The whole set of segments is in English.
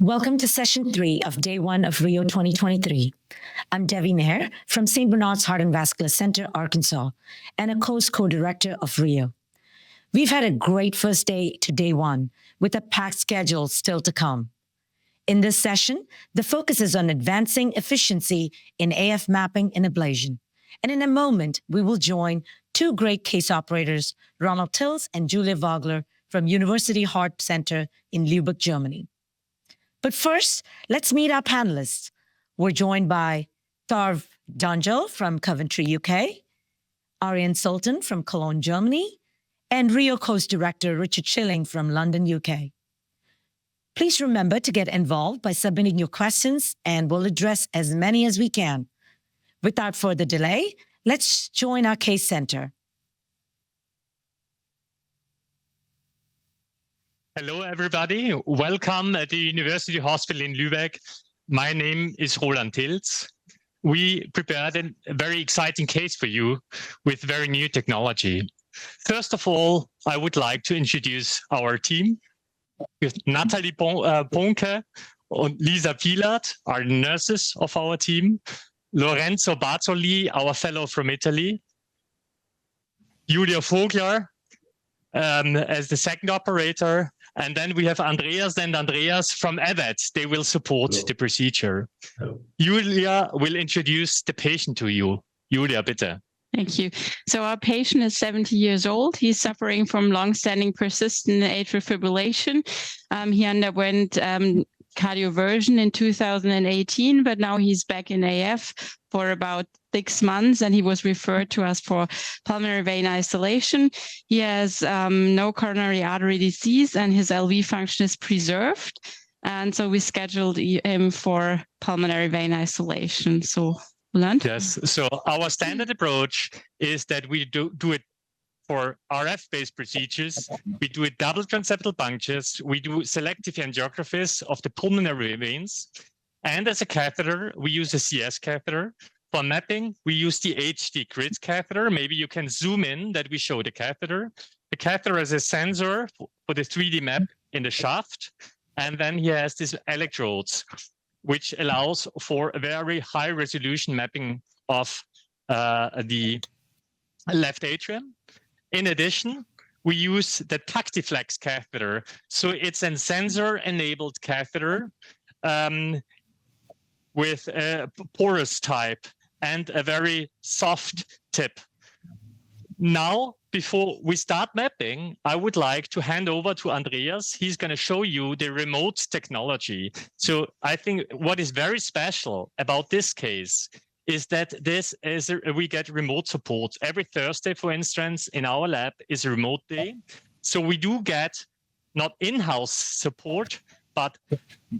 Welcome to session 3 of day 1 of Rio 2023. I'm Devi Nair from St. Bernard's Heart and Vascular Center, Arkansas, and a co-director of Rio. We've had a great first day to day 1 with a packed schedule still to come. In this session, the focus is on advancing efficiency in AF mapping and ablation. And in a moment, we will join 2 great case operators, Ronald Tills and Julia Wagler from University Heart Center in Lübeck, Germany. But first, let's meet our panelists. We're joined by Tarv Danjal from Coventry, UK, Aryan Sultan from Cologne, Germany, and Rio Coast Director Richard Schilling from London, UK. Please remember to get involved by submitting your questions, and we'll address as many as we can. Without further delay, let's join our case center. Hello, everybody. Welcome at the University Hospital in Lübeck. My name is Roland Tills. We prepared a very exciting case for you with very new technology. First of all, I would like to introduce our team. With Nathalie Bonke and Lisa Pilat are nurses of our team. Lorenzo Bazzoli, our fellow from Italy. Julia Vogler as the second operator. And then we have Andreas and Andreas from EVET. They will support the procedure. Hello. Julia will introduce the patient to you. Julia, bitte. Thank you. So our patient is 70 years old. He's suffering from long-standing persistent atrial fibrillation. He underwent cardioversion in 2018, but now he's back in AF for about 6 months, and he was referred to us for pulmonary vein isolation. He has no coronary artery disease, and his LV function is preserved. And so we scheduled him for pulmonary vein isolation. So, Roland? Yes. So our standard approach is that we do it for RF-based procedures. We do it double transeptal punctures. We do selective angiographies of the pulmonary veins. And as a catheter, we use a CS catheter. For mapping, we use the HD grid catheter. Maybe you can zoom in that we show the catheter. The catheter is a sensor for the 3D map in the shaft. And then he has these electrodes, which allows for a very high resolution mapping of the left atrium. In addition, we use the Tactiflex catheter. So it's a sensor-enabled catheter with a porous type and a very soft tip. Now, before we start mapping, I would like to hand over to Andreas. He's going to show you the remote technology. So I think what is very special about this case is that we get remote support. Every Thursday, for instance, in our lab is a remote day. So we do get not in-house support, but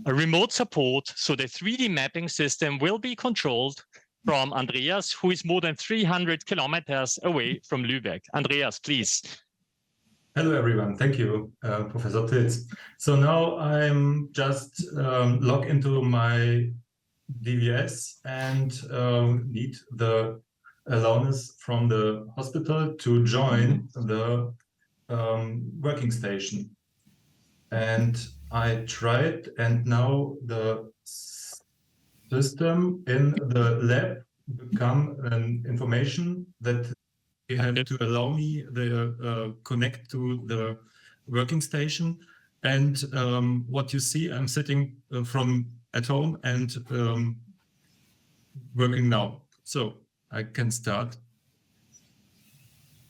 a remote support. So the 3D mapping system will be controlled from Andreas, who is more than 300 kilometers away from Lübeck. Andreas, please. Hello, everyone. Thank you, Professor Tills. So now I'm just log into my DVS and need the allowance from the hospital to join the working station. And I tried, and now the system in the lab become an information that you have to allow me the connect to the working station. And what you see, I'm sitting from at home and working now. So I can start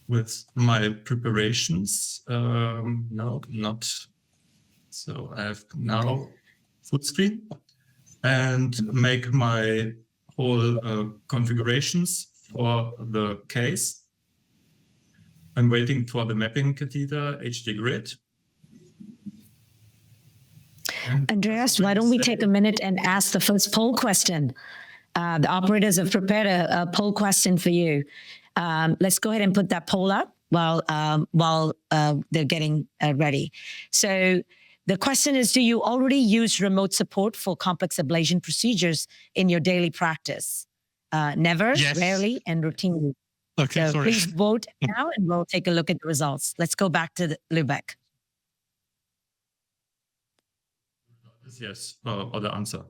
with my preparations. No, not. So I have now full screen and make my whole configurations for the case. I'm waiting for the mapping catheter, HD grid. Andreas, why don't we take a minute and ask the first poll question? The operators have prepared a poll question for you. Let's go ahead and put that poll up while they're getting ready. So the question is, do you already use remote support for complex ablation procedures in your daily practice? Never, yes. Rarely, and routinely. Okay, So sorry. please vote now and we'll take a look at the results. Let's go back to Lübeck. yes, or the answer.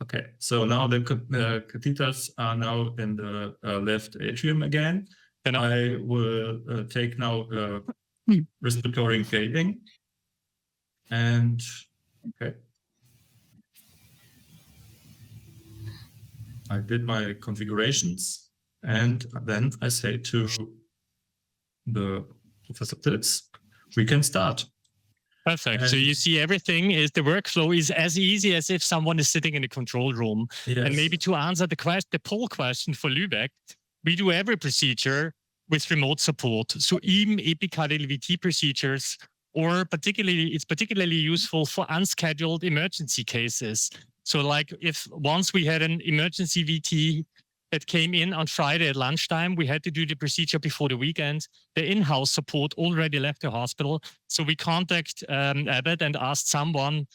Okay, so now the catheters are now in the left atrium again. And I will take now respiratory gating. And okay. I did my configurations, and then I say to the Professor Pilz, we can start. Perfect. So you see everything is the workflow is as easy as if someone is sitting in the control room. Yes. And maybe to answer the poll question for Lübeck, we do every procedure with remote support. So even epicardial VT procedures, or it's particularly useful for unscheduled emergency cases. So like if once we had an emergency VT that came in on Friday at lunchtime, we had to do the procedure before the weekend. The in-house support already left the hospital. So we contact Abbott and asked someone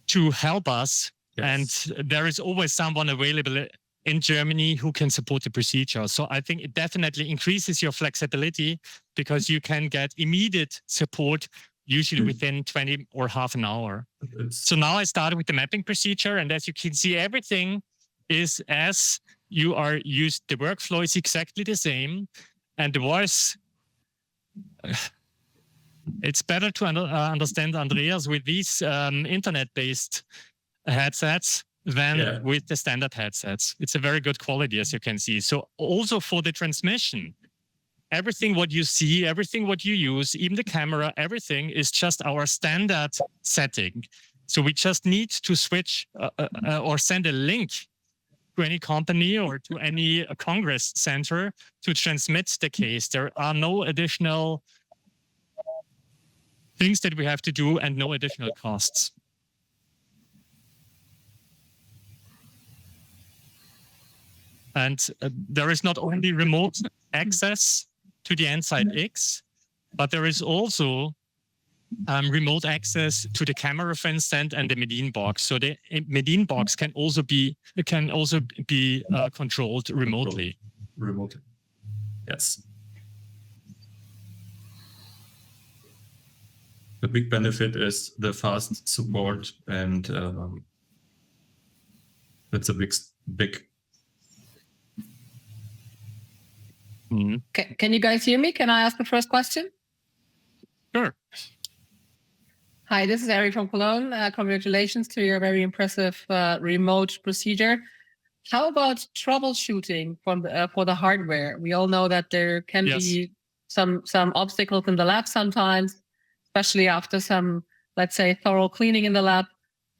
to help us. Yes. And there is always someone available in Germany who can support the procedure. So I think it definitely increases your flexibility because you can get immediate support usually within 20 or half an hour. So now I started with the mapping procedure, and as you can see, everything is as you are used. The workflow is exactly the same, and the voice. It's better to understand Andreas with these internet-based headsets than with the standard headsets. It's a very good quality, as you can see. So also for the transmission, everything what you see, everything what you use, even the camera, everything is just our standard setting. So we just need to switch or send a link to any company or to any Congress center to transmit the case. There are no additional things that we have to do and no additional costs. And there is not only remote access to the Ensight X, but there is also remote access to the camera stand and the Medin box. So the Medin box can also be controlled remotely. Remotely, yes. The big benefit is the fast support, and that's a big. Can you guys hear me? Can I ask the first question? Sure. Hi, this is Ari from Cologne. Congratulations to your very impressive remote procedure. How about troubleshooting for the hardware? We all know that there can be some obstacles in the lab sometimes, especially after some, let's say, thorough cleaning in the lab,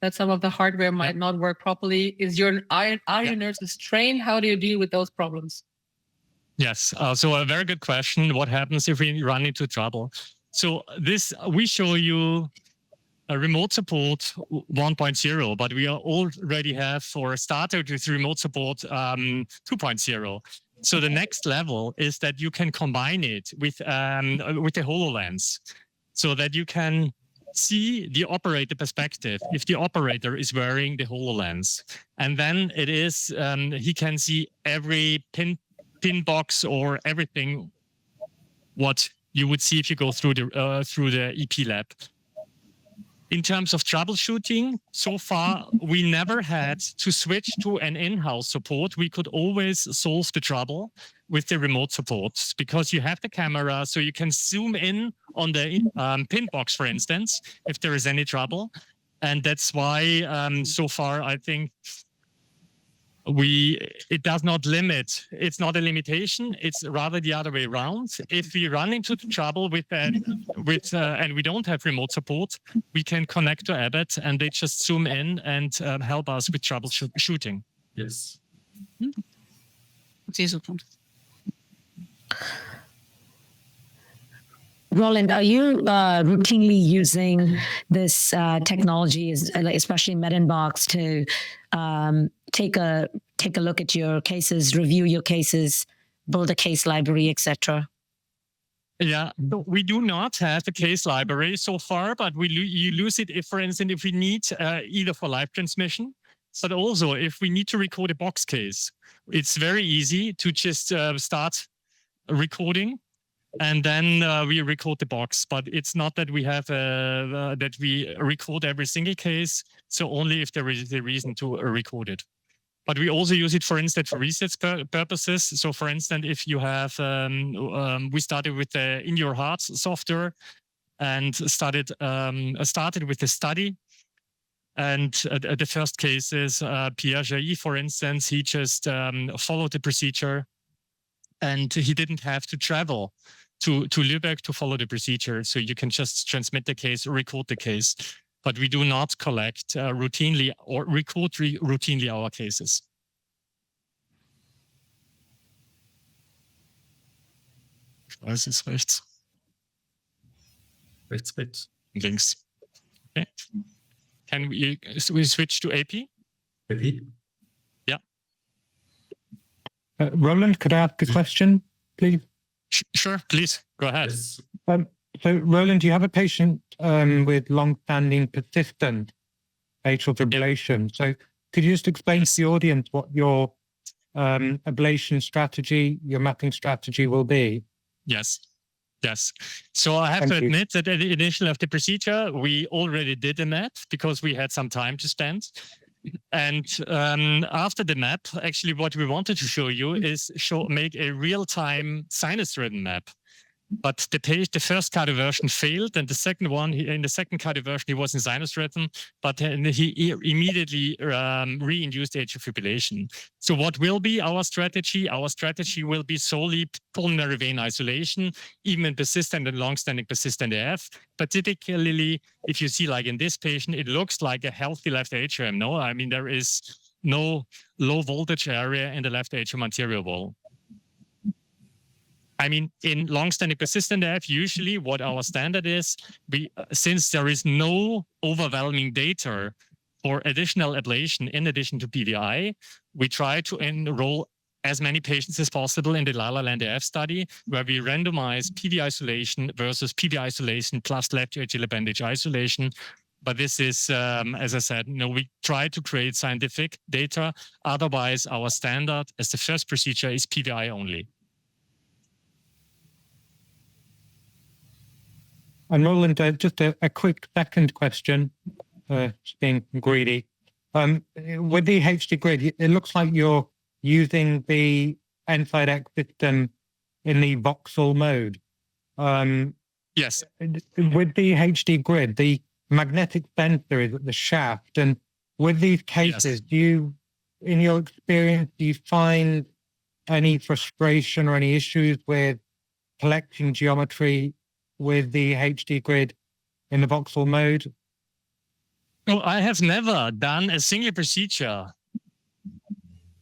that some of the hardware might not work properly. Are your nurses trained? How do you deal with those problems? Yes, so a very good question. What happens if we run into trouble? So we show you a remote support 1.0, but we already have for a starter with remote support 2.0. So the next level is that you can combine it with the HoloLens, so that you can see the operator perspective if the operator is wearing the HoloLens, and then it is he can see every pin box or everything what you would see if you go through the EP lab. In terms of troubleshooting, so far we never had to switch to an in-house support. We could always solve the trouble with the remote support because you have the camera, so you can zoom in on the pin box, for instance, if there is any trouble. And that's why so far I think it does not limit. It's not a limitation. It's rather the other way around. If we run into trouble and we don't have remote support, we can connect to Abbott and they just zoom in and help us with troubleshooting. Yes. Roland, are you routinely using this technology, especially Medinbox, to take a look at your cases, review your cases, build a case library, etc.? Yeah, we do not have a case library so far, but you use it if, for instance, if we need either for live transmission, but also if we need to record a box case. It's very easy to just start recording and then we record the box. But it's not that we have that we record every single case. So only if there is a reason to record it. But we also use it, for instance, for research purposes. So, for instance, if you have, we started with the In Your Heart software, and started with the study. And the first case is Pierre Jailly, for instance. He just followed the procedure, and he didn't have to travel to Lübeck to follow the procedure. So you can just transmit the case or record the case. But we do not collect routinely or record routinely our cases. Was ist rechts? Rechts. Links. Okay. Can we switch to AP? AP? Yeah. Roland, could I ask a question, please? Sure, please go ahead. Yes. So, Roland, you have a patient with long-standing persistent atrial fibrillation. So could you just explain to the audience what your ablation strategy, your mapping strategy will be? Yes. So I have to admit that at the initial of the procedure, we already did a map because we had some time to spend. And after the map, actually what we wanted to show you is make a real-time sinus-ridden map. But the first cardioversion failed, and the second one, in the second cardioversion, he was in sinus rhythm, but he immediately re-induced atrial fibrillation. So what will be our strategy? Our strategy will be solely pulmonary vein isolation, even in persistent and long-standing persistent AF. Particularly, if you see, like in this patient, it looks like a healthy left atrium. No, I mean, there is no low voltage area in the left atrium anterior wall. I mean, in long-standing persistent AF, usually what our standard is, since there is no overwhelming data for additional ablation in addition to PVI, we try to enroll as many patients as possible in the La La Land AF study, where we randomize PV isolation versus PV isolation plus left atrial appendage isolation. But this is, as I said, we try to create scientific data. Otherwise, our standard as the first procedure is PVI only. And Roland, just a quick second question, just being greedy. With the HD grid, it looks like you're using the Inside X system in the voxel mode. Yes. With the HD grid, the magnetic sensor is at the shaft. And with these cases, do you, in your experience, do you find any frustration or any issues with collecting geometry with the HD grid in the voxel mode? No, I have never done a single procedure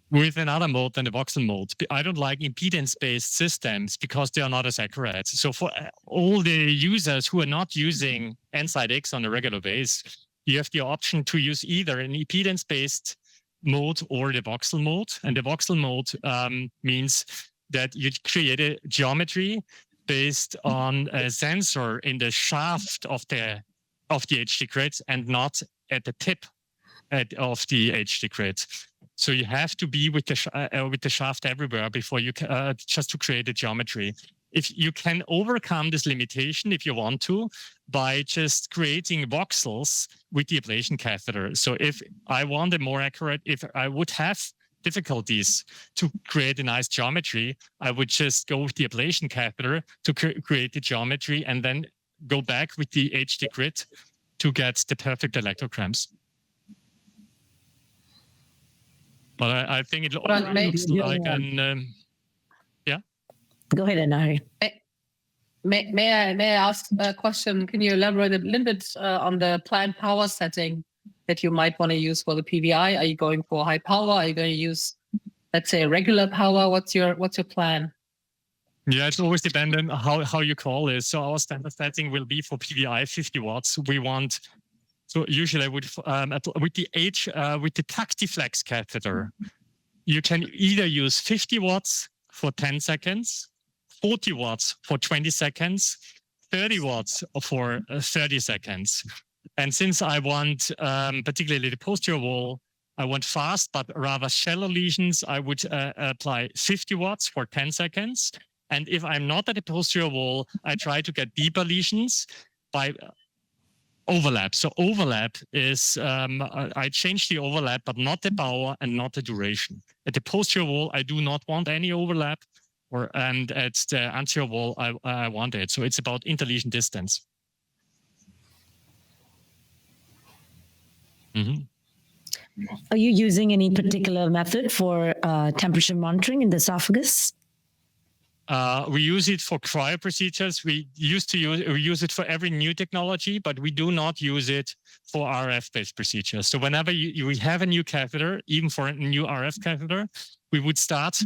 with another mode than the voxel mode. I don't like impedance-based systems because they are not as accurate. So for all the users who are not using Inside X on a regular basis, you have the option to use either an impedance-based mode or the voxel mode. And the voxel mode means that you create a geometry based on a sensor in the shaft of the HD grid and not at the tip of the HD grid. So you have to be with the shaft everywhere before you just to create a geometry. If you can overcome this limitation, if you want to, by just creating voxels with the ablation catheter. So if I want a more accurate, if I would have difficulties to create a nice geometry, I would just go with the ablation catheter to create the geometry and then go back with the HD grid to get the perfect electrograms. But I think it looks like an yeah. Go ahead, Anari. May I ask a question? Can you elaborate a little bit on the planned power setting that you might want to use for the PVI? Are you going for high power? Are you going to use, let's say, regular power? What's your plan? Yeah, it's always dependent on how you call it. So our standard setting will be for PVI 50 watts. We want, so usually with the TactiFlex catheter, you can either use 50 watts for 10 seconds, 40 watts for 20 seconds, 30 watts for 30 seconds. And since I want, particularly the posterior wall, I want fast but rather shallow lesions, I would apply 50 watts for 10 seconds. And if I'm not at the posterior wall, I try to get deeper lesions by overlap. So overlap is, I change the overlap, but not the power and not the duration. At the posterior wall, I do not want any overlap, and at the anterior wall, I want it. So it's about interlesion distance. Are you using any particular method for temperature monitoring in the esophagus? We use it for cryo procedures. We use it for every new technology, but we do not use it for RF-based procedures. So whenever we have a new catheter, even for a new RF catheter, we would start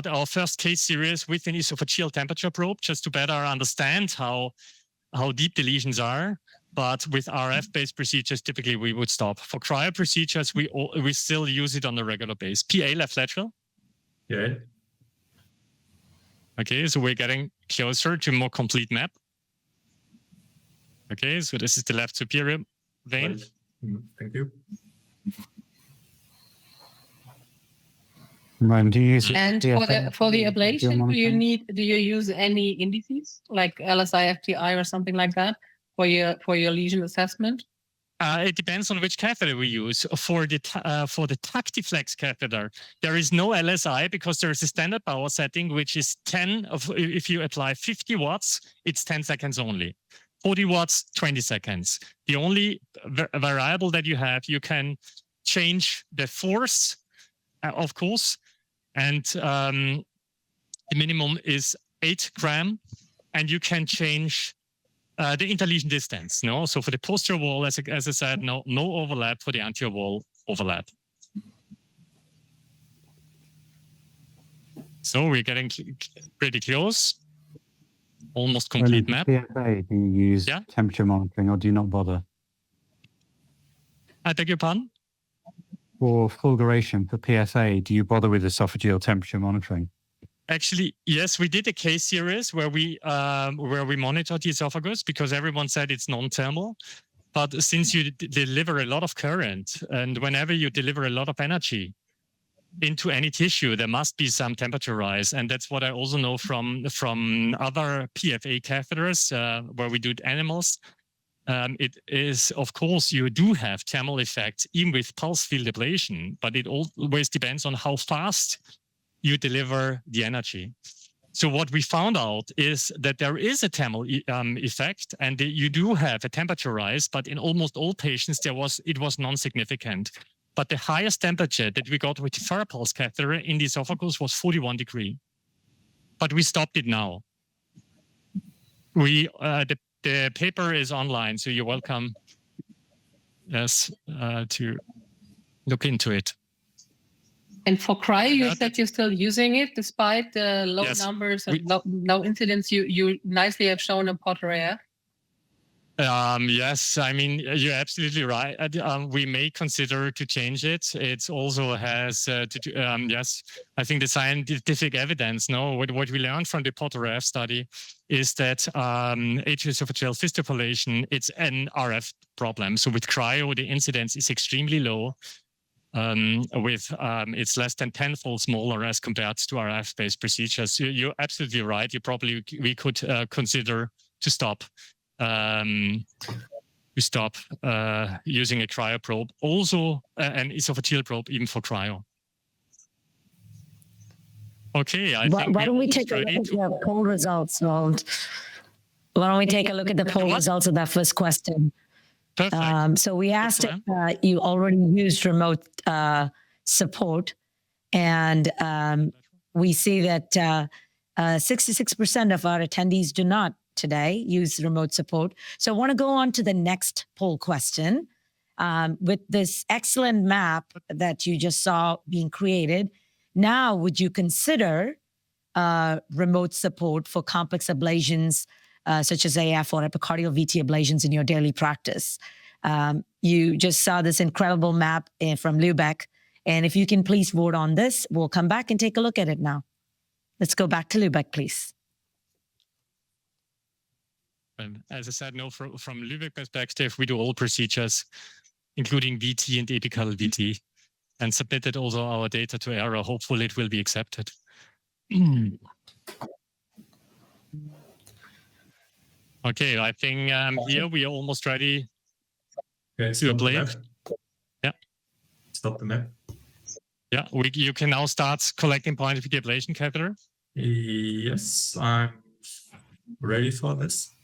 our first case series with an esophageal temperature probe, just to better understand how deep the lesions are. But with RF-based procedures, typically we would stop. For cryo procedures, we still use it on a regular basis. PA left lateral. Yeah. Okay, so we're getting closer to a more complete map. Okay, so this is the left superior vein. Right. Thank you. Right, do you use And for the ablation, do you use any indices like LSI, FTI, or something like that for your lesion assessment? It depends on which catheter we use. For the Tactiflex catheter, there is no LSI because there is a standard power setting, which is 10 of, if you apply 50 watts, it's 10 seconds only. 40 watts, 20 seconds. The only variable that you have, you can change the force, of course, and the minimum is 8 gram, and you can change the interlesion distance. No, so for the posterior wall, as I said, no overlap. For the anterior wall, overlap. So we're getting pretty close. Almost complete map. PFA, do you use temperature monitoring or do you not bother? I beg your pardon? For fulguration, for PSA, do you bother with esophageal temperature monitoring? Actually, yes, we did a case series where we monitored the esophagus because everyone said it's non-thermal. But since you deliver a lot of current, and whenever you deliver a lot of energy into any tissue, there must be some temperature rise. And that's what I also know from other PFA catheters where we do animals. It is, of course, you do have thermal effects even with pulse field ablation, but it always depends on how fast you deliver the energy. So what we found out is that there is a thermal effect, and you do have a temperature rise, but in almost all patients it was non-significant. But the highest temperature that we got with the Farapulse catheter in the esophagus was 41 degrees. But we stopped it now. The paper is online, so you're welcome, yes, to look into it. And for cryo, you said you're still using it despite the low numbers and low incidence you nicely have shown in Potter. Yes, I mean, you're absolutely right. We may consider to change it. It also has, yes, I think the scientific evidence, what we learned from the Potter study is that atrial fistula population, it's an RF problem. So with cryo, the incidence is extremely low. It's less than 10-fold smaller as compared to RF-based procedures. You're absolutely right. We could consider to stop. Using a cryo probe, also an esophageal probe, even for cryo. Okay, why don't we take a look at the poll results, Roland? Why don't we take a look at the poll results of that first question? Perfect. So we asked if you already used remote support, and we see that 66% of our attendees do not today use remote support. So I want to go on to the next poll question. With this excellent map that you just saw being created, now would you consider remote support for complex ablations such as AF or epicardial VT ablations in your daily practice? You just saw this incredible map from Lübeck. And if you can please vote on this, we'll come back and take a look at it now. Let's go back to Lübeck, please. As I said, from Lübeck perspective, we do all procedures including VT and apical VT, and submitted also our data to ERA. Hopefully it will be accepted. Okay, I think here we are almost ready Okay, to ablate. Yeah. Stop the map. Yeah, you can now start collecting points with the ablation catheter. Yes, I'm ready for this.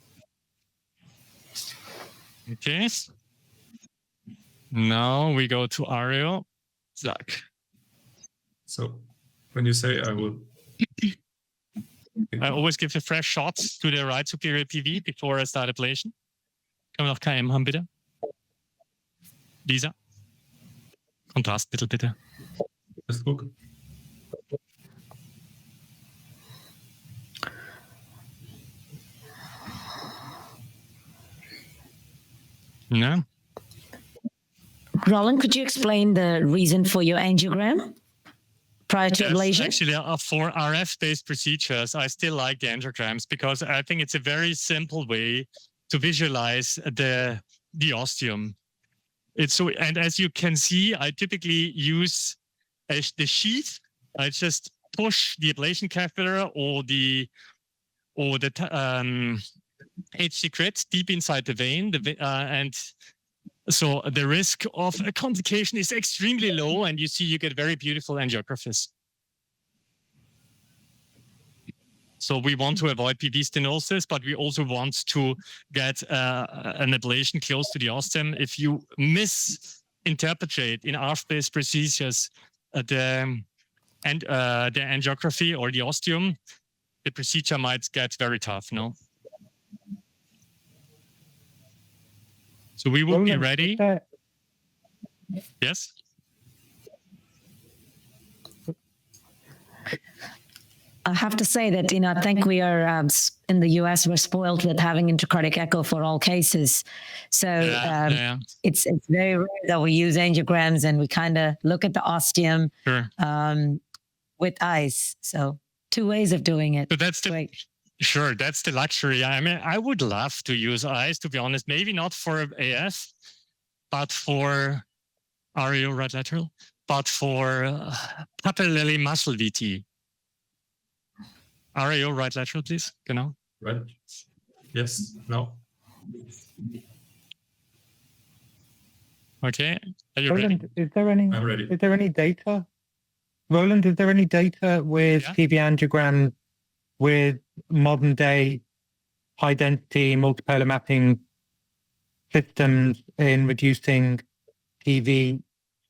Okay. Now we go to Ario. Zack. So when you say I will... I always give a fresh shot to the right superior PV before I start ablation. Können wir noch KM haben, bitte? Lisa. Kontrastmittel, bitte. Just look. No. Roland, could you explain the reason for your angiogram prior to ablation? Actually, for RF-based procedures, I still like the angiograms because I think it's a very simple way to visualize the ostium. And as you can see, I typically use the sheath. I just push the ablation catheter or the HC crit deep inside the vein, and so the risk of a complication is extremely low, and you see you get very beautiful angiographies. So we want to avoid PV stenosis, but we also want to get an ablation close to the ostium. If you misinterpret in RF-based procedures the angiography or the ostium, the procedure might get very tough, no? So we will be ready. Yes? I have to say that, I think we are, in the US, we're spoiled with having intracardiac echo for all cases. So it's very rare that we use angiograms and we kind of look at the ostium with eyes. So 2 ways of doing it. So that's great. Sure, that's the luxury. I mean, I would love to use eyes, to be honest. Maybe not for AF, but for REO right lateral, but for papillary muscle VT. REO right lateral, please. Genau. Right. Yes. No. Okay. Are you Roland, ready? I'm ready. Is there any data? Roland, is there any data with PV angiogram with modern day high density multipolar mapping systems in reducing PV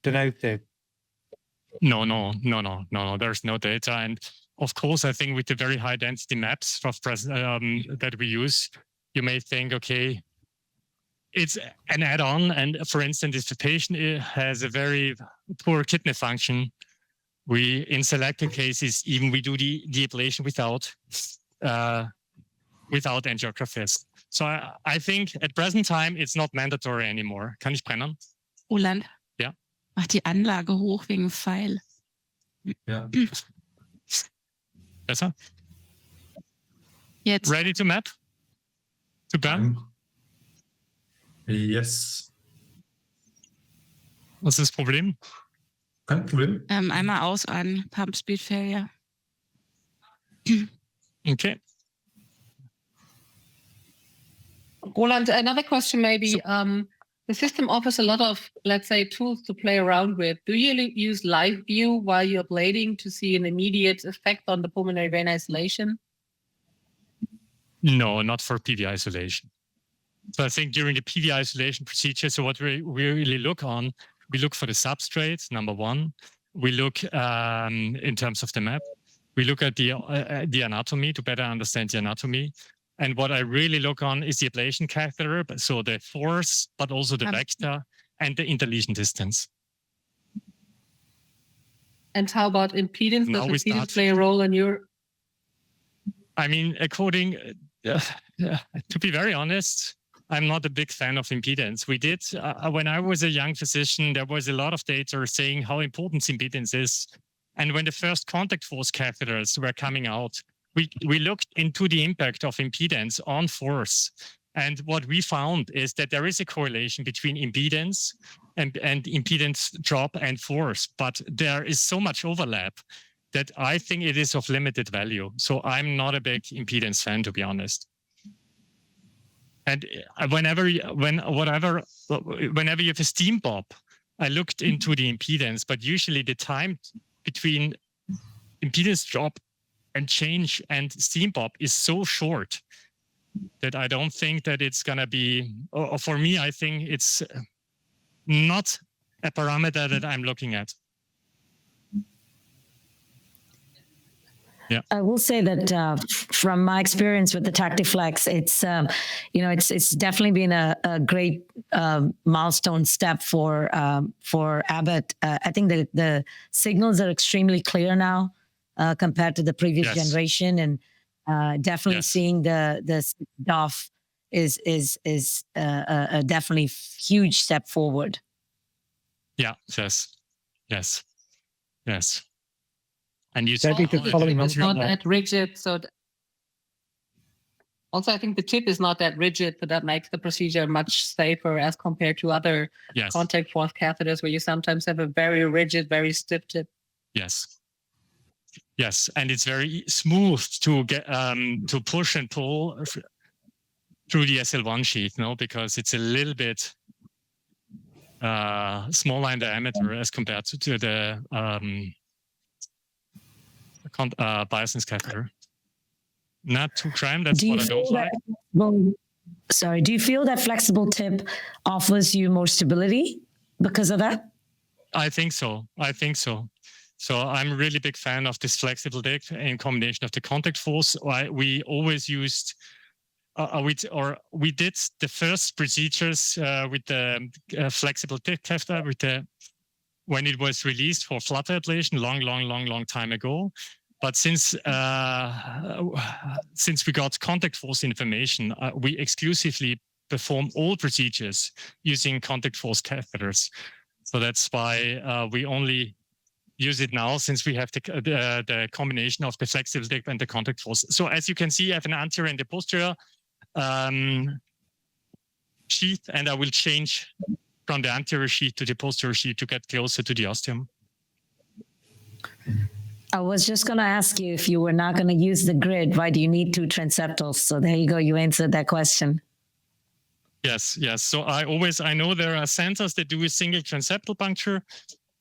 stenosis? No. There's no data. And of course, I think with the very high density maps that we use, you may think, okay, it's an add-on. And for instance, if the patient has a very poor kidney function, we, in selected cases, even we do the ablation without angiographies. So I think at present time, it's not mandatory anymore. Kann ich brennen? Roland? Ja. Mach die Anlage hoch wegen Pfeil. Yeah. Besser? Jetzt. Ready to map? To burn? Yes. Was ist das Problem? Kein Problem. Einmal aus an Pump Speed Failure. Okay. Roland, another question maybe. The system offers a lot of, let's say, tools to play around with. Do you use live view while you're ablating to see an immediate effect on the pulmonary vein isolation? No, not for PV isolation. So I think during the PV isolation procedure, so what we really look on, we look for the substrate, number one. We look in terms of the map. We look at the anatomy to better understand the anatomy. And what I really look on is the ablation catheter, so the force, but also the vector and the interlesion distance. And how about impedance? Does impedance play a role in your? I mean, to be very honest, I'm not a big fan of impedance. We did, when I was a young physician, there was a lot of data saying how important impedance is. And when the first contact force catheters were coming out, we looked into the impact of impedance on force. And what we found is that there is a correlation between impedance and impedance drop and force, but there is so much overlap that I think it is of limited value. So I'm not a big impedance fan, to be honest. And whenever you have a steam bob, I looked into the impedance, but usually the time between impedance drop and change and steam bob is so short that I don't think that it's going to be, or for me, I think it's not a parameter that I'm looking at. Yeah. I will say that from my experience with the TactiFlex, it's definitely been a great milestone step for Abbott. I think that the signals are extremely clear now compared to the previous generation, and definitely seeing the DOF is a definitely huge step forward. Yeah. Yes. And you said it's not that rigid, so also I think the tip is not that rigid, so that makes the procedure much safer as compared to other contact force catheters, where you sometimes have a very rigid, very stiff tip. Yes, and it's very smooth to get to push and pull through the SL1 sheath, because it's a little bit smaller in diameter as compared to the Biosense catheter. Not too crime, that's what I don't like. Do you feel that flexible tip offers you more stability because of that? I think so. So I'm a really big fan of this flexible tip in combination of the contact force. We always used, we did the first procedures with the flexible tip catheter when it was released for flutter ablation long time ago. But since we got contact force information, we exclusively perform all procedures using contact force catheters. So that's why we only use it now, since we have the combination of the flexible tip and the contact force. So as you can see, I have an anterior and a posterior sheath, and I will change from the anterior sheath to the posterior sheath to get closer to the ostium. I was just going to ask you, if you were not going to use the grid, why do you need 2 transeptals? So there you go. You answered that question. Yes. So I know there are centers that do a single transeptal puncture.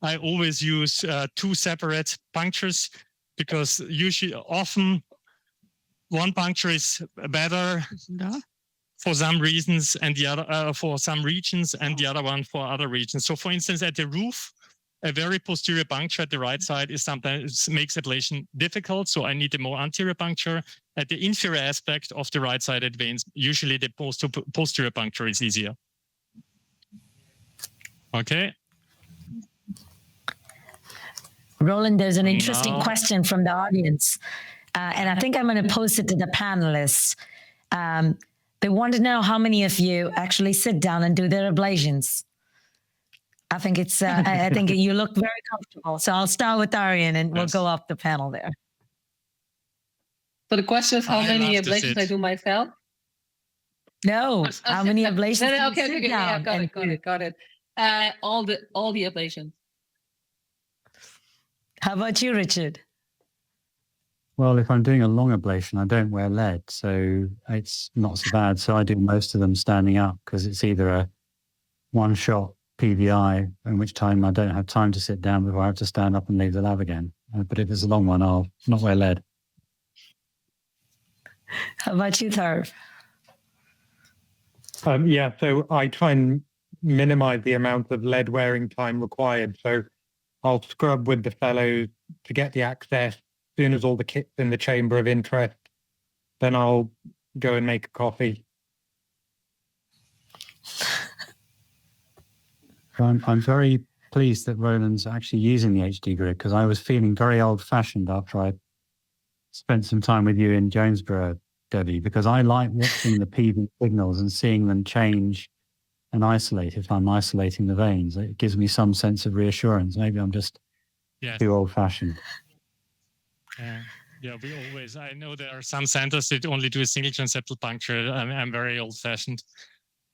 I always use 2 separate punctures, because often one puncture is better for some reasons, and the other for some regions, and the other one for other regions. So for instance, at the roof, a very posterior puncture at the right side sometimes makes ablation difficult. So I need a more anterior puncture. At the inferior aspect of the right-sided veins, usually the posterior puncture is easier. Okay. Roland, there's an interesting question from the audience, and I think I'm going to post it to the panelists. They want to know how many of you actually sit down and do their ablations. I think it's. I think you look very comfortable. So I'll start with Arjen, and we'll go off the panel there. So the question is, how many ablations I do myself? No, how many ablations? Okay, yeah, got it. All the ablations. How about you, Richard? Well, if I'm doing a long ablation, I don't wear lead, so it's not so bad. So I do most of them standing up, because it's either a one-shot PVI, in which time I don't have time to sit down before I have to stand up and leave the lab again. But if it's a long one, I'll not wear lead. How about you, Tharv? So I try and minimize the amount of lead wearing time required. So I'll scrub with the fellows to get the access. As soon as all the kit's in the chamber of interest, then I'll go and make a coffee. I'm very pleased that Roland's actually using the HD grid, because I was feeling very old-fashioned after I spent some time with you in Jonesboro, Debbie, because I like watching the PV signals and seeing them change and isolate if I'm isolating the veins. It gives me some sense of reassurance. Maybe I'm just too old-fashioned. Yeah, we always. I know there are some centers that only do a single transeptal puncture. I'm very old-fashioned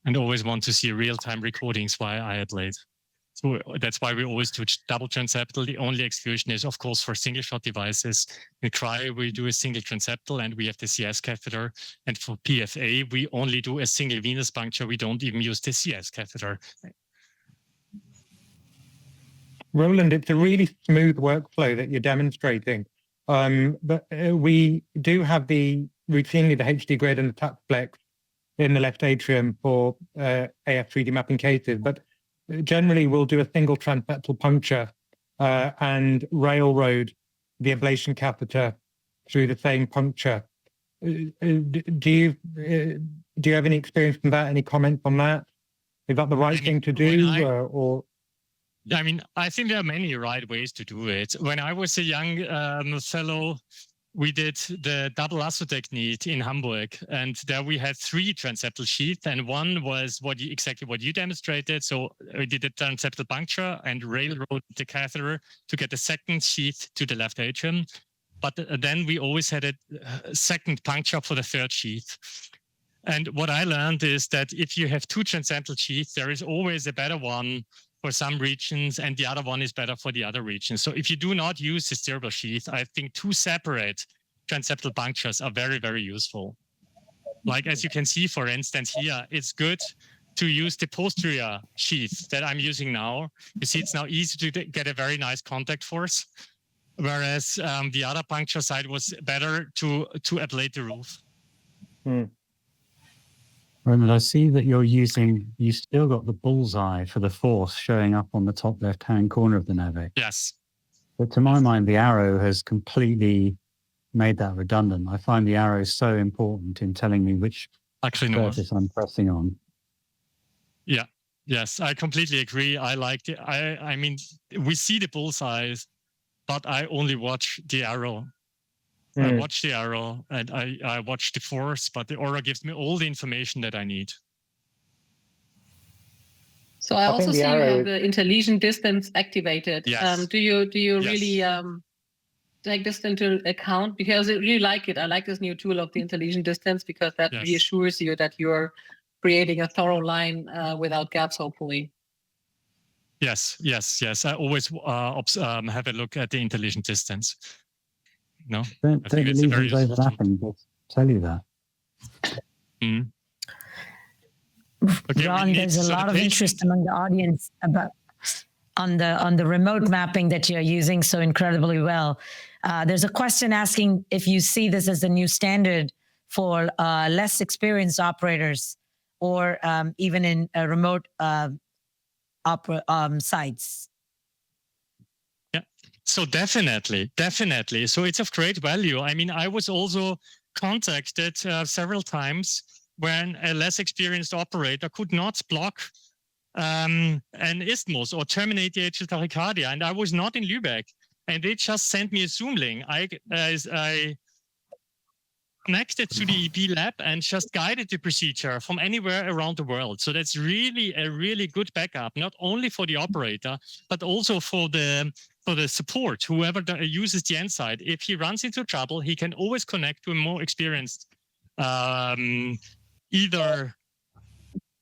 and always want to see real-time recordings while I ablate. So that's why we always do double transeptal. The only exclusion is, of course, for single-shot devices. In cryo, we do a single transeptal and we have the CS catheter. And for PFA, we only do a single venous puncture. We don't even use the CS catheter. Roland, it's a really smooth workflow that you're demonstrating. But we do have routinely the HD grid and the tap flex in the left atrium for AF 3D mapping cases. But generally, we'll do a single transeptal puncture and railroad the ablation catheter through the same puncture. Do you have any experience from that? Any comments on that? Is that the right thing to do, or? I mean, I think there are many right ways to do it. When I was a young fellow, we did the double lasso technique in Hamburg, and there we had 3 transeptal sheaths, and one was exactly what you demonstrated. So we did a transeptal puncture and railroad the catheter to get the second sheath to the left atrium. But then we always had a second puncture for the third sheath. And what I learned is that if you have 2 transeptal sheaths, there is always a better one for some regions, and the other one is better for the other regions. So if you do not use the steerable sheath, I think 2 separate transeptal punctures are very, very useful. Like as you can see, for instance, here, it's good to use the posterior sheath that I'm using now. You see, it's now easy to get a very nice contact force, whereas the other puncture side was better to ablate the roof. Roland, I see that you still got the bullseye for the force showing up on the top left-hand corner of the navic. Yes. But to my mind, the arrow has completely made that redundant. I find the arrow so important in telling me which surface I'm pressing on. Yeah. Yes, I completely agree. I like it. I mean, we see the bullseyes, but I only watch the arrow. I watch the arrow and I watch the force, but the aura gives me all the information that I need. So I also see you have the interlesion distance activated. Yes. Do you really take this into account? Because I really like it. I like this new tool of the interlesion distance because that reassures you that you're creating a thorough line without gaps, hopefully. Yes. I always have a look at the interlesion distance. No, don't the lesions overlapping, but tell you that. Okay, Ron, there's a lot of interest among the audience about on the remote mapping that you're using so incredibly well. There's a question asking if you see this as a new standard for less experienced operators or even in remote sites. Yeah, so definitely. So it's of great value. I mean, I was also contacted several times when a less experienced operator could not block an isthmus or terminate the atrial tachycardia, and I was not in Lübeck, and they just sent me a Zoom link. I connected to the EP lab and just guided the procedure from anywhere around the world. So that's really a really good backup, not only for the operator, but also for the support, whoever uses the N-side. If he runs into trouble, he can always connect to a more experienced either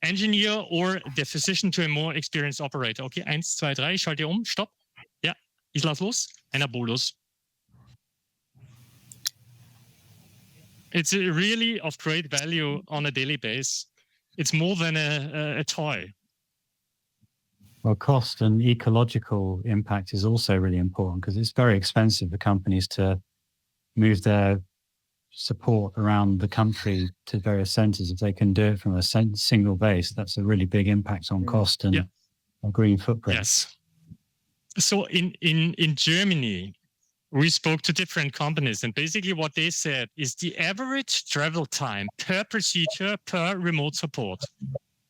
engineer or the physician to a more experienced operator. Okay, 1, 2, 3, ich schalte stopp. Ja, ich lass los. Einer Bolus. It's really of great value on a daily basis. It's more than a toy. Well, cost and ecological impact is also really important because it's very expensive for companies to move their support around the country to various centers. If they can do it from a single base, that's a really big impact on cost and a green footprint. Yes. So in Germany, we spoke to different companies, and basically what they said is the average travel time per procedure per remote support.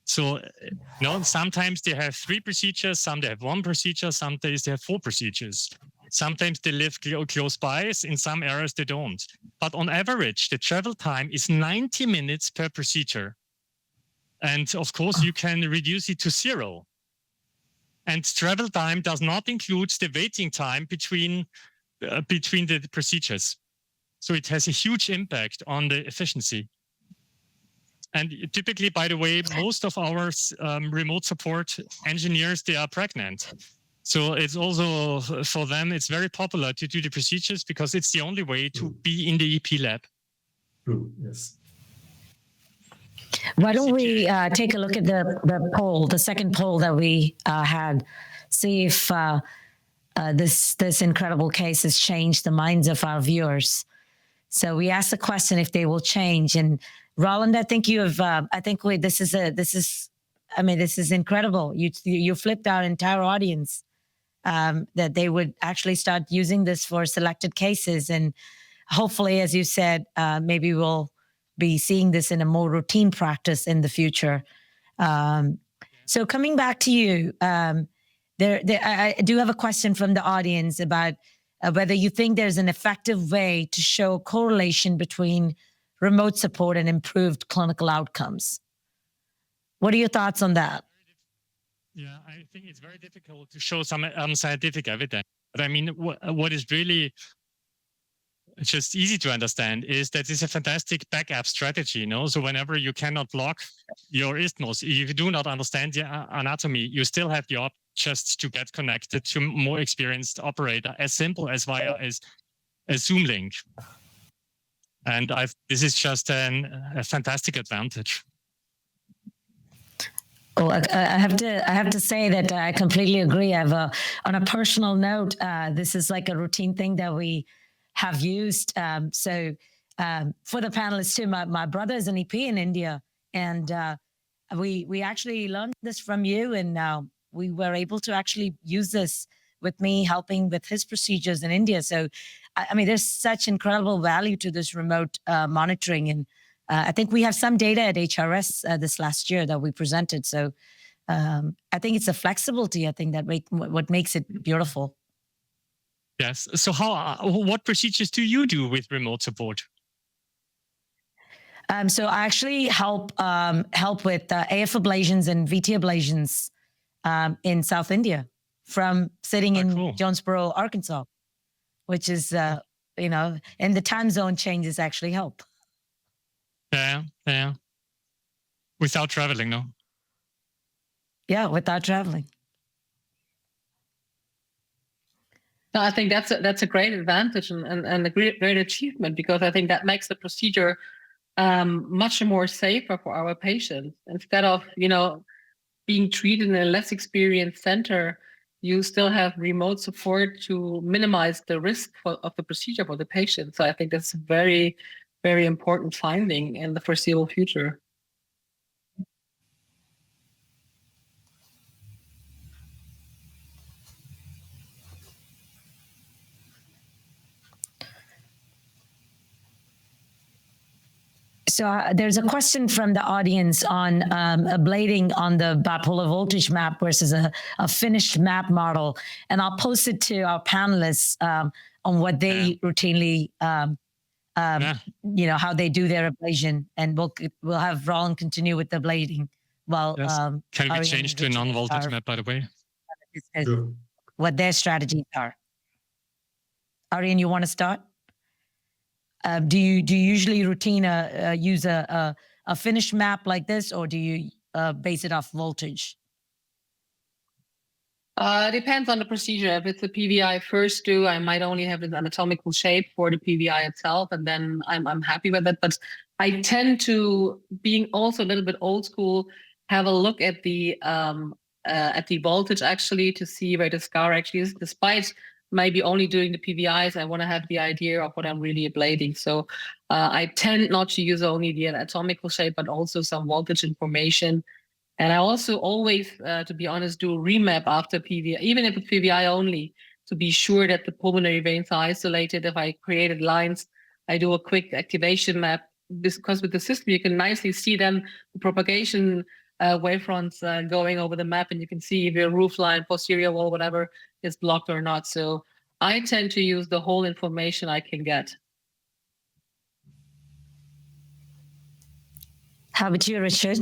So, sometimes they have 3 procedures, some they have 1 procedure, some days they have 4 procedures. Sometimes they live close by, in some areas they don't. But on average, the travel time is 90 minutes per procedure. And of course, you can reduce it to 0. And travel time does not include the waiting time between the procedures. So it has a huge impact on the efficiency. And typically, by the way, most of our remote support engineers, they are pregnant. So it's also, for them, it's very popular to do the procedures because it's the only way to be in the EP lab. True, yes. Why don't we take a look at the poll, the second poll that we had, see if this incredible case has changed the minds of our viewers. So we asked the question if they will change. And Roland, I think you have. This is incredible. You flipped our entire audience that they would actually start using this for selected cases, and hopefully, as you said, maybe we'll be seeing this in a more routine practice in the future. So coming back to you, I do have a question from the audience about whether you think there's an effective way to show correlation between remote support and improved clinical outcomes. What are your thoughts on that? Yeah, I think it's very difficult to show some scientific evidence. But I mean, what is really just easy to understand is that it's a fantastic backup strategy, So whenever you cannot block your isthmus, if you do not understand the anatomy, you still have the option just to get connected to more experienced operator, as simple as via a Zoom link. And this is just a fantastic advantage. Oh, I have to say that I completely agree. On a personal note, this is like a routine thing that we have used. So for the panelists too, my brother is an EP in India, and we actually learned this from you, and we were able to actually use this with me helping with his procedures in India. So, I mean, there's such incredible value to this remote monitoring, and I think we have some data at HRS this last year that we presented. So I think it's the flexibility, I think, that what makes it beautiful. Yes. So what procedures do you do with remote support? So I actually help with AF ablations and VT ablations in South India, from sitting in Jonesboro, Arkansas, which is, and the time zone changes actually help. Yeah. Without traveling, no? Yeah, without traveling. No, I think that's a great advantage and a great achievement, because I think that makes the procedure much more safer for our patients. Instead of being treated in a less experienced center, you still have remote support to minimize the risk of the procedure for the patient. So I think that's a very, very important finding in the foreseeable future. So there's a question from the audience on ablating on the bipolar voltage map versus a finished map model. And I'll post it to our panelists on what they routinely, how they do their ablation. And we'll have Roland continue with the ablating. Can we change to a non-voltage map, by the way? Sure. What their strategies are. Arian, you want to start? Do you usually use a finished map like this, or do you base it off voltage? Depends on the procedure. If it's a PVI first do, I might only have an anatomical shape for the PVI itself, and then I'm happy with it. But I tend to, being also a little bit old school, have a look at the voltage actually to see where the scar actually is. Despite maybe only doing the PVIs, I want to have the idea of what I'm really ablating. So I tend not to use only the anatomical shape, but also some voltage information. And I also always, to be honest, do a remap after PVI, even if it's PVI only, to be sure that the pulmonary veins are isolated. If I created lines, I do a quick activation map, because with the system, you can nicely see then the propagation wavefronts going over the map, and you can see if your roof line, posterior wall, whatever, is blocked or not. So I tend to use the whole information I can get. How about you, Richard?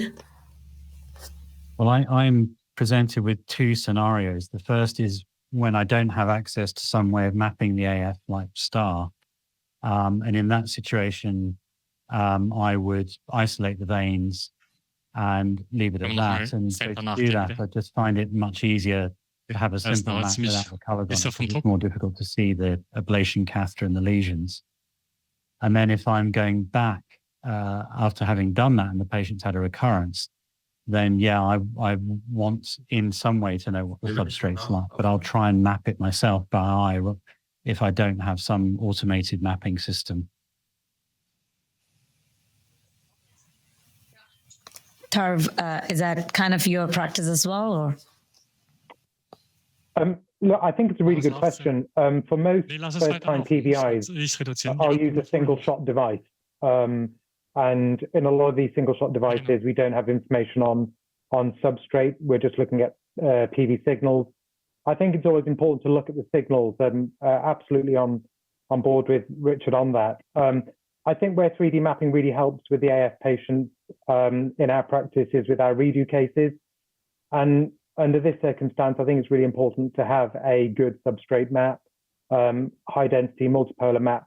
Well, I'm presented with two scenarios. The first is when I don't have access to some way of mapping the AF like STAR. And in that situation, I would isolate the veins and leave it at that. And so to do that, I just find it much easier to have a simple map without the color on it. It's more difficult to see the ablation catheter and the lesions. And then if I'm going back after having done that and the patient's had a recurrence, then yeah, I want in some way to know what the substrate's like, but I'll try and map it myself by eye if I don't have some automated mapping system. Tarv, is that kind of your practice as well, or? Look, I think it's a really good question. For most first-time PVIs, I'll use a single-shot device. And in a lot of these single-shot devices, we don't have information on substrate. We're just looking at PV signals. I think it's always important to look at the signals, and absolutely on board with Richard on that. I think where 3D mapping really helps with the AF patients in our practice is with our redo cases. And under this circumstance, I think it's really important to have a good substrate map, high density multipolar map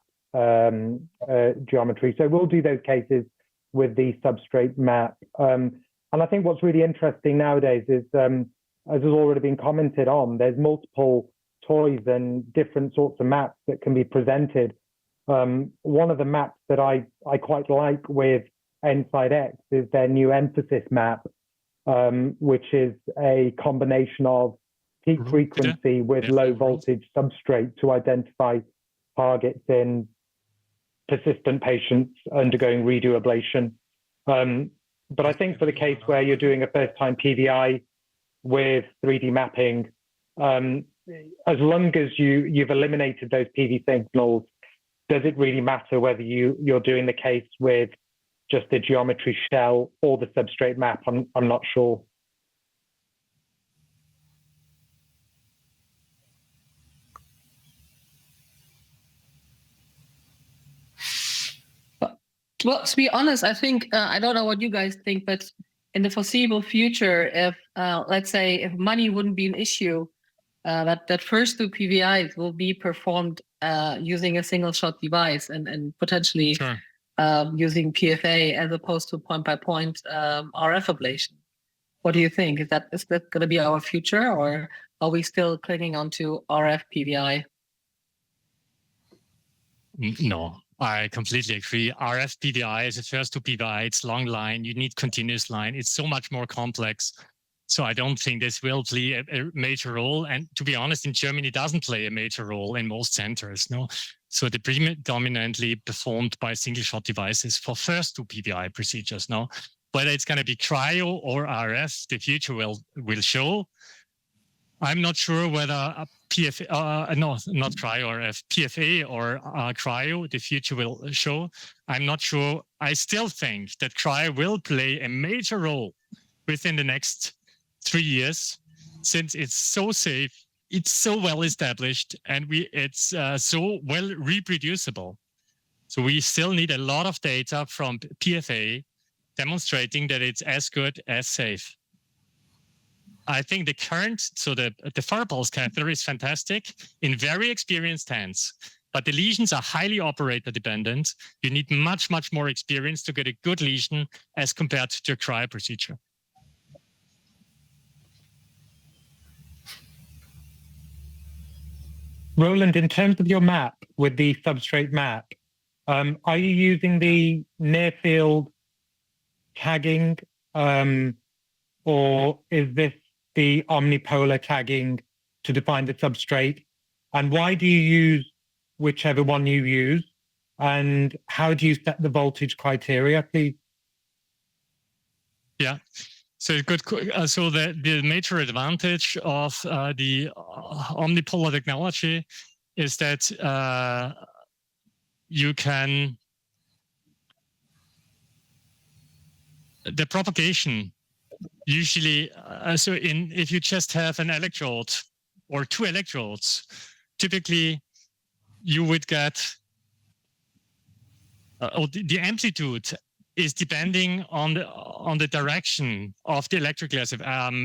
geometry. So we'll do those cases with the substrate map. And I think what's really interesting nowadays is, as has already been commented on, there's multiple toys and different sorts of maps that can be presented. One of the maps that I quite like with Enside X is their new emphasis map, which is a combination of peak frequency with low voltage substrate to identify targets in persistent patients undergoing redo ablation. But I think for the case where you're doing a first-time PVI with 3D mapping, as long as you've eliminated those PV signals, does it really matter whether you're doing the case with just the geometry shell or the substrate map? I'm not sure. Well, to be honest, I think, I don't know what you guys think, but in the foreseeable future, if, let's say, if money wouldn't be an issue, that first two PVIs will be performed using a single shot device and potentially using PFA as opposed to point-by-point RF ablation. What do you think? Is that going to be our future, or are we still clinging on to RF PVI? No, I completely agree. RF PVI is the first two PVI. It's long line. You need continuous line. It's so much more complex. So I don't think this will play a major role. And to be honest, in Germany, it doesn't play a major role in most centers. No, so they're predominantly performed by single shot devices for first two PVI procedures. No, whether it's going to be cryo or RF, the future will show. I'm not sure whether a PFA, no, not cryo RF, PFA or cryo, the future will show. I'm not sure. I still think that cryo will play a major role within the next 3 years, since it's so safe, it's so well established, and it's so well reproducible. So we still need a lot of data from PFA demonstrating that it's as good as safe. I think the current, so the Farapulse catheter is fantastic in very experienced hands, but the lesions are highly operator dependent. You need much, much more experience to get a good lesion as compared to a cryo procedure. Roland, in terms of your map with the substrate map, are you using the near field tagging, or is this the omnipolar tagging to define the substrate? And why do you use whichever one you use? And how do you set the voltage criteria, please? Yeah. So good. So the major advantage of the omnipolar technology is that you can the propagation usually. So if you just have an electrode or two electrodes, typically you would get the amplitude is depending on the direction of the electrical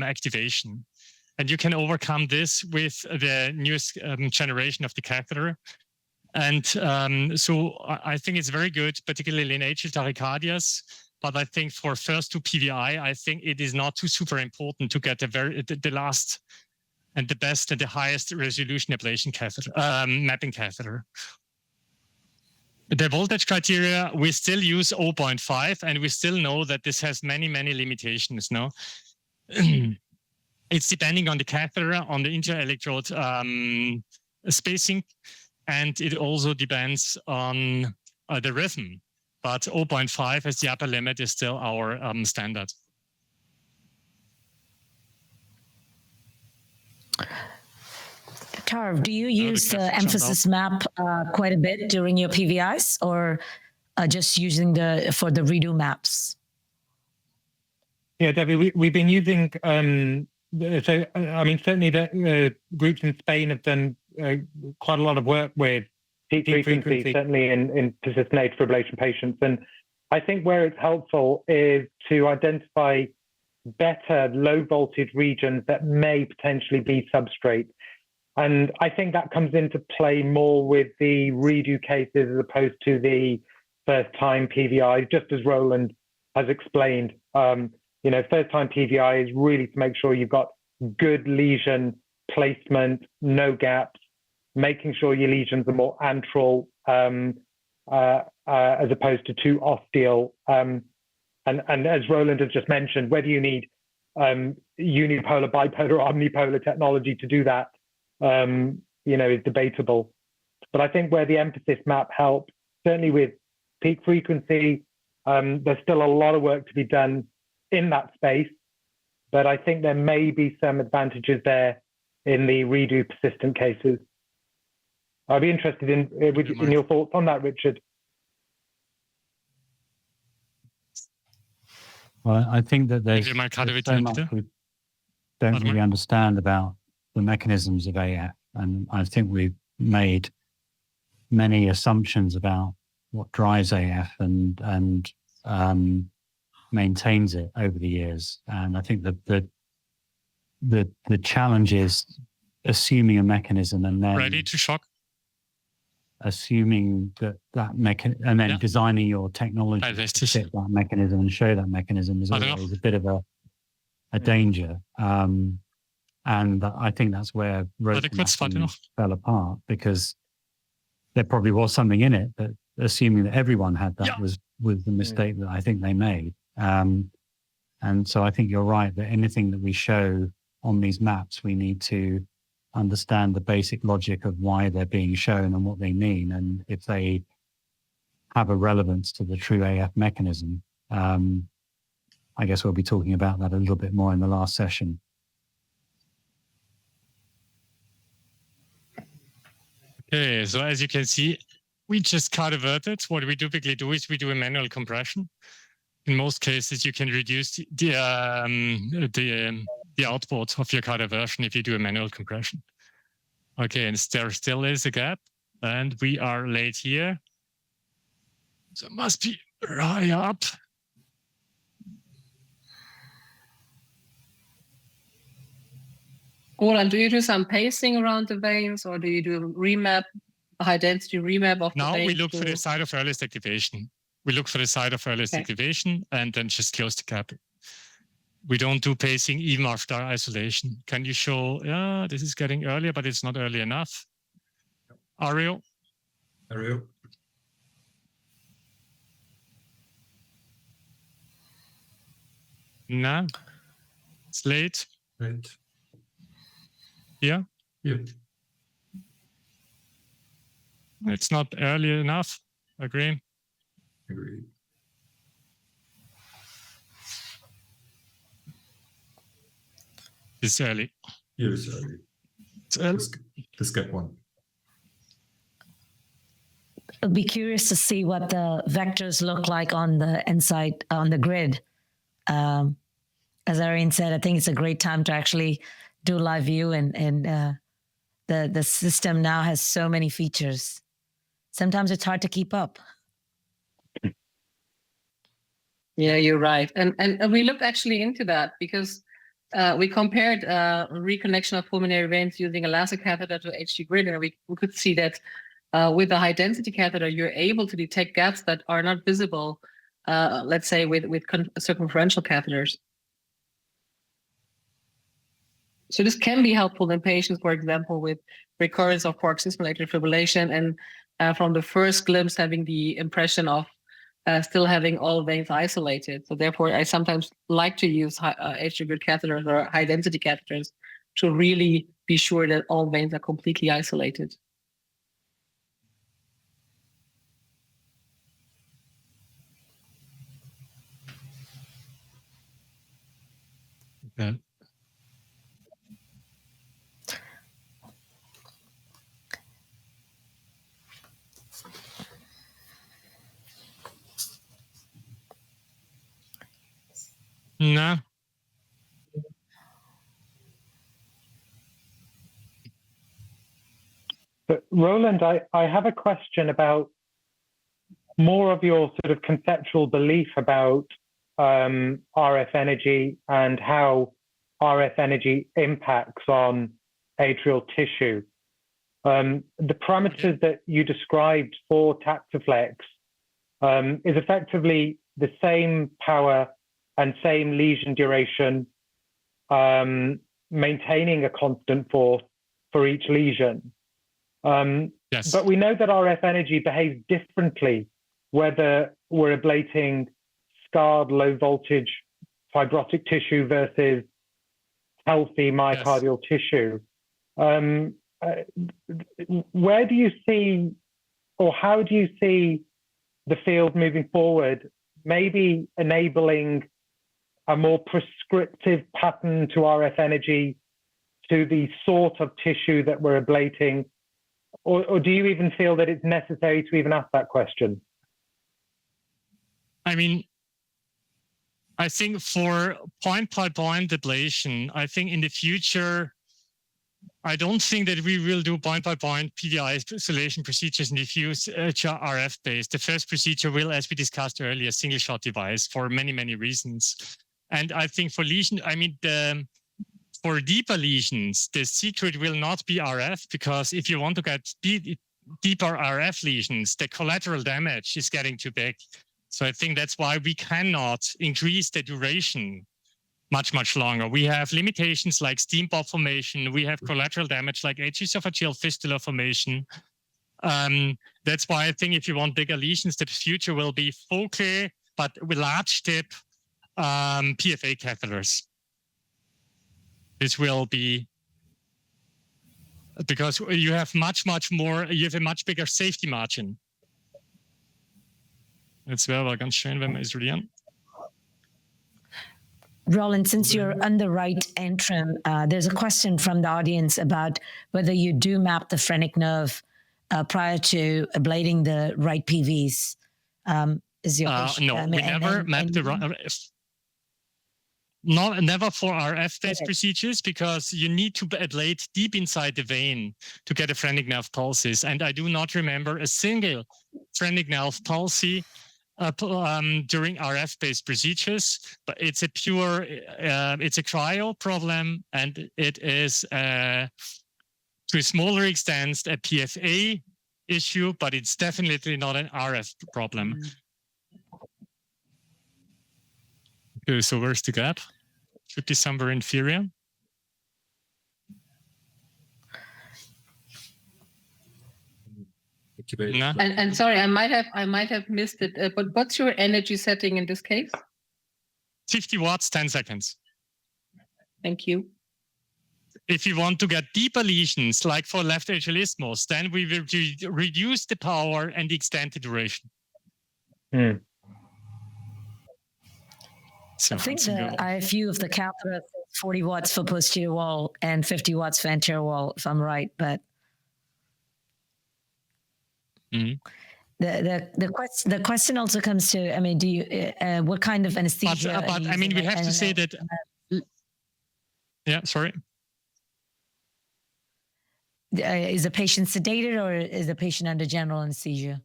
activation. And you can overcome this with the newest generation of the catheter. And so I think it's very good, particularly in atrial tachycardias. But I think for first to PVI, I think it is not too super important to get the last and the best and the highest resolution ablation catheter, mapping catheter. The voltage criteria, we still use 0.5, and we still know that this has many, many limitations. No, it's depending on the catheter, on the inter-electrode spacing, and it also depends on the rhythm. But 0.5 as the upper limit is still our standard. Tarv, do you use the emphasis map quite a bit during your PVIs, or just using for the redo maps? Yeah, Debbie, we've been using, so I mean, certainly the groups in Spain have done quite a lot of work with peak frequency, certainly in persistent atrial fibrillation patients. And I think where it's helpful is to identify better low voltage regions that may potentially be substrate. And I think that comes into play more with the redo cases as opposed to the first time PVI, just as Roland has explained. You know, first time PVI is really to make sure you've got good lesion placement, no gaps, making sure your lesions are more antral as opposed to too ostial. And as Roland has just mentioned, whether you need unipolar, bipolar, or omnipolar technology to do that, you know, is debatable. But I think where the emphasis map helps, certainly with peak frequency, there's still a lot of work to be done in that space. But I think there may be some advantages there in the redo persistent cases. I'd be interested in your thoughts on that, Richard. Well, I think that there's so much we don't really understand about the mechanisms of AF, and I think we've made many assumptions about what drives AF and maintains it over the years. And I think that the challenge is assuming a mechanism and then ready to shock, assuming that mechanism, and then designing your technology to fit that mechanism and show that mechanism is always a bit of a danger. And I think that's where road fell apart, because there probably was something in it that assuming that everyone had that was the mistake that I think they made. And so I think you're right that anything that we show on these maps, we need to understand the basic logic of why they're being shown and what they mean, and if they have a relevance to the true AF mechanism. I guess we'll be talking about that a little bit more in the last session. Okay, so as you can see, we just cardioverted. What we typically do is we do a manual compression. In most cases, you can reduce the output of your cardioversion if you do a manual compression. Okay, and there still is a gap, and we are late here. So it must be high up. Roland, do you do some pacing around the veins, or do you do remap, high density remap of the veins? Now we look for the site of earliest activation. We look for the site of earliest activation and then just close the gap. We don't do pacing even after isolation. Can you show, yeah, this is getting earlier, but it's not early enough. Ariel? No, it's late. Yeah? Yep. It's not early enough. Agree? Agreed. It's early. Yes, early. It's early. Let's get one. I'll be curious to see what the vectors look like on the inside, on the grid. As Arian said, I think it's a great time to actually do live view, and the system now has so many features. Sometimes it's hard to keep up. Yeah, you're right. And we looked actually into that because we compared reconnection of pulmonary veins using a laser catheter to HD grid, and we could see that With a high density catheter, you're able to detect gaps that are not visible, let's say with circumferential catheters. So this can be helpful in patients, for example, with recurrence of paroxysmal atrial fibrillation, and from the first glimpse having the impression of still having all veins isolated. So therefore, I sometimes like to use atrial grid catheters or high density catheters to really be sure that all veins are completely isolated. Okay. No. But Roland, I have a question about more of your sort of conceptual belief about RF energy and how RF energy impacts on atrial tissue. The parameters that you described for Tactiflex is effectively the same power and same lesion duration, maintaining a constant force for each lesion. Yes. But we know that RF energy behaves differently whether we're ablating scarred low voltage fibrotic tissue versus healthy myocardial tissue. Where do you see, or how do you see the field moving forward, maybe enabling a more prescriptive pattern to RF energy to the sort of tissue that we're ablating? Or do you even feel that it's necessary to even ask that question? I mean, I think for point-by-point ablation, I think in the future, I don't think that we will do point-by-point PVI isolation procedures in diffuse RF-based. The first procedure will, as we discussed earlier, single-shot device for many, many reasons. And I think for lesion, I mean, for deeper lesions, the secret will not be RF, because if you want to get deeper RF lesions, the collateral damage is getting too big. So I think that's why we cannot increase the duration much longer. We have limitations like steam bob formation. We have collateral damage like esophageal fistula formation. That's why I think if you want bigger lesions, the future will be focal, but with large tip PFA catheters. This will be, because you have much more, you have a much bigger safety margin. Jetzt wäre aber ganz schön, wenn wir isolieren. Roland, since you're on the right antrum, there's a question from the audience about whether you do map the phrenic nerve prior to ablating the right PVs. Is your no, we never map the never for RF-based procedures, because you need to ablate deep inside the vein to get a phrenic nerve pulses. And I do not remember a single phrenic nerve palsy during RF-based procedures, but it's a pure, it's a cryo problem, and it is to a smaller extent a PFA issue, but it's definitely not an RF problem. Okay, so where's the gap? Should be somewhere inferior. No. And sorry, I might have missed it. But what's your energy setting in this case? 50 watts, 10 seconds. Thank you. If you want to get deeper lesions, like for left atrialismus, then we will reduce the power and extend the duration. So I think the IFU of the catheter is 40 watts for posterior wall and 50 watts for anterior wall, if I'm right. But the question also comes to, I mean, do you what kind of anesthesia? But I mean, we have to say that. Yeah, sorry. Is the patient sedated, or is the patient under general anesthesia?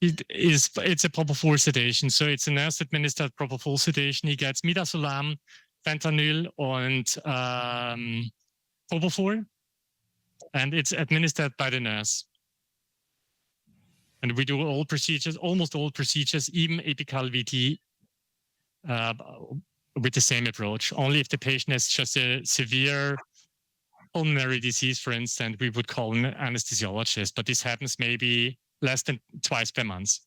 It's a propofol sedation. So it's a nurse-administered propofol sedation. He gets midazolam, fentanyl, and propofol, and it's administered by the nurse. And we do all procedures, almost all procedures, even apical VT, with the same approach. Only if the patient has just a severe pulmonary disease, for instance, we would call an anesthesiologist, but this happens maybe less than twice per month.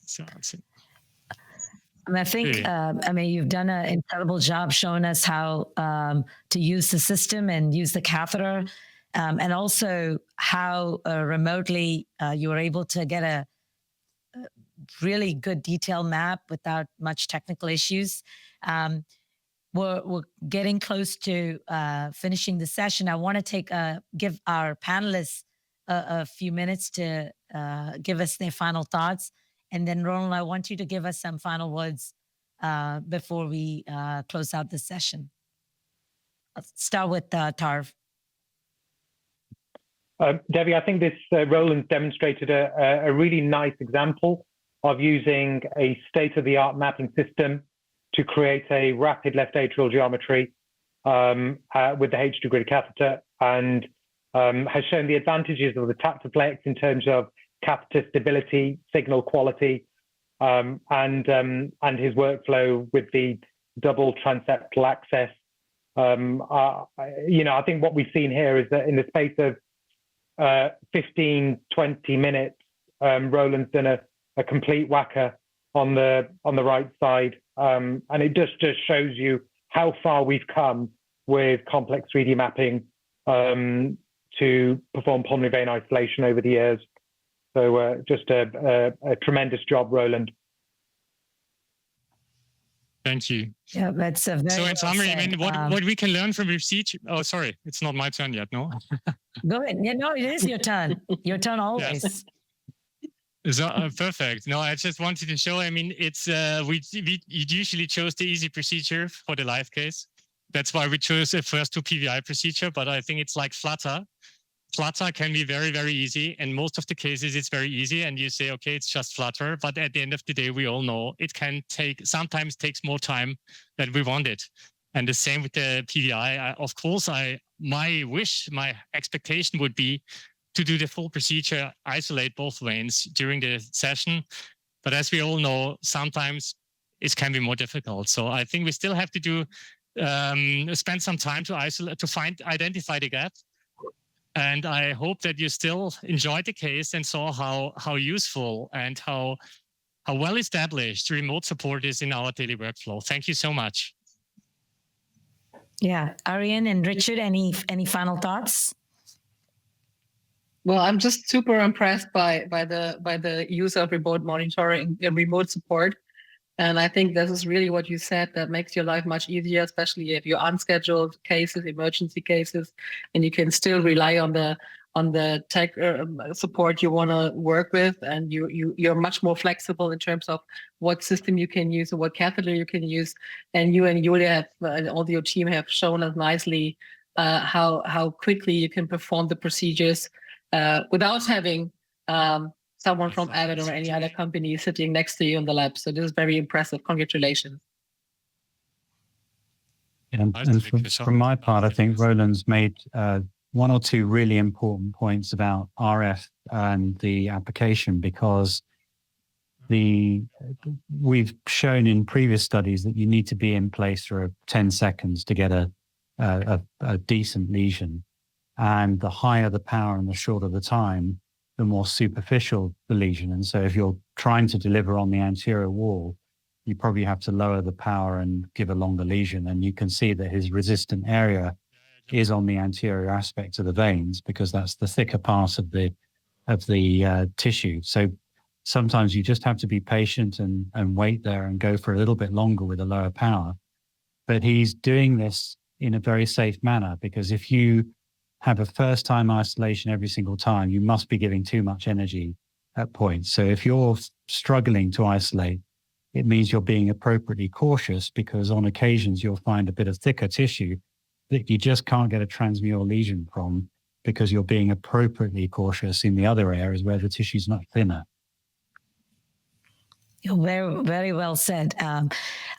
So that's it. And I think, you've done an incredible job showing us how to use the system and use the catheter, and also how remotely you were able to get a really good detailed map without much technical issues. We're getting close to finishing the session. I want to give our panelists a few minutes to give us their final thoughts. And then, Roland, I want you to give us some final words before we close out the session. Let's start with Tarv. Debbie, I think this Roland demonstrated a really nice example of using a state-of-the-art mapping system to create a rapid left atrial geometry with the HD grid catheter, and has shown the advantages of the Tactoplex in terms of catheter stability, signal quality, and his workflow with the double transeptal access. I think what we've seen here is that in the space of 15, 20 minutes, Roland's done a complete whacker on the right side, and it just shows you how far we've come with complex 3D mapping to perform pulmonary vein isolation over the years. So just a tremendous job, Roland. Thank you. Yeah, that's a very. So in summary, what we can learn from procedure. Oh, sorry, it's not my turn yet. No. Go ahead. Yeah, no, it is your turn. Your turn always. Yes. So, perfect. No, I just wanted to show. It's we usually chose the easy procedure for the live case. That's why we chose the first 2 PVI procedure. But I think it's like Flutter. Flutter can be very, very easy. And most of the cases, it's very easy. And you say, okay, it's just Flutter. But at the end of the day, we all know it can sometimes takes more time than we wanted. And the same with the PVI. Of course, my expectation would be to do the full procedure, isolate both veins during the session. But as we all know, sometimes it can be more difficult. So I think we still have to do spend some time to isolate, to identify the gap. And I hope that you still enjoyed the case and saw how useful and how well established remote support is in our daily workflow. Thank you so much. Yeah, Ariane and Richard, any final thoughts? Well, I'm just super impressed by the use of remote monitoring and remote support. And I think this is really what you said, that makes your life much easier, especially if you're unscheduled cases, emergency cases, and you can still rely on the tech support you want to work with, and you're much more flexible in terms of what system you can use and what catheter you can use. And you and Julia have, and all your team have shown us nicely how quickly you can perform the procedures without having someone from Abbott or any other company sitting next to you in the lab. So this is very impressive. Congratulations. And from my part, I think Roland's made 1 or 2 really important points about RF and the application, because we've shown in previous studies that you need to be in place for 10 seconds to get a decent lesion. And the higher the power and the shorter the time, the more superficial the lesion. And so if you're trying to deliver on the anterior wall, you probably have to lower the power and give a longer lesion. And you can see that his resistant area is on the anterior aspect of the veins, because that's the thicker part of the tissue. So sometimes you just have to be patient and wait there and go for a little bit longer with a lower power. But he's doing this in a very safe manner, because if you have a first-time isolation every single time, you must be giving too much energy at points. So if you're struggling to isolate, it means you're being appropriately cautious, because on occasions you'll find a bit of thicker tissue that you just can't get a transmural lesion from, because you're being appropriately cautious in the other areas where the tissue's not thinner. Very, very well said.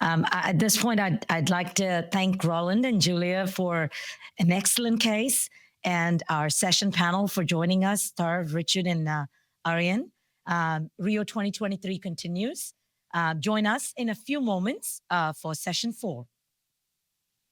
At this point, I'd like to thank Roland and Julia for an excellent case. and our session panel for joining us, Tar, Richard, and Arian. Rio 2023 continues. Join us in a few moments for session 4.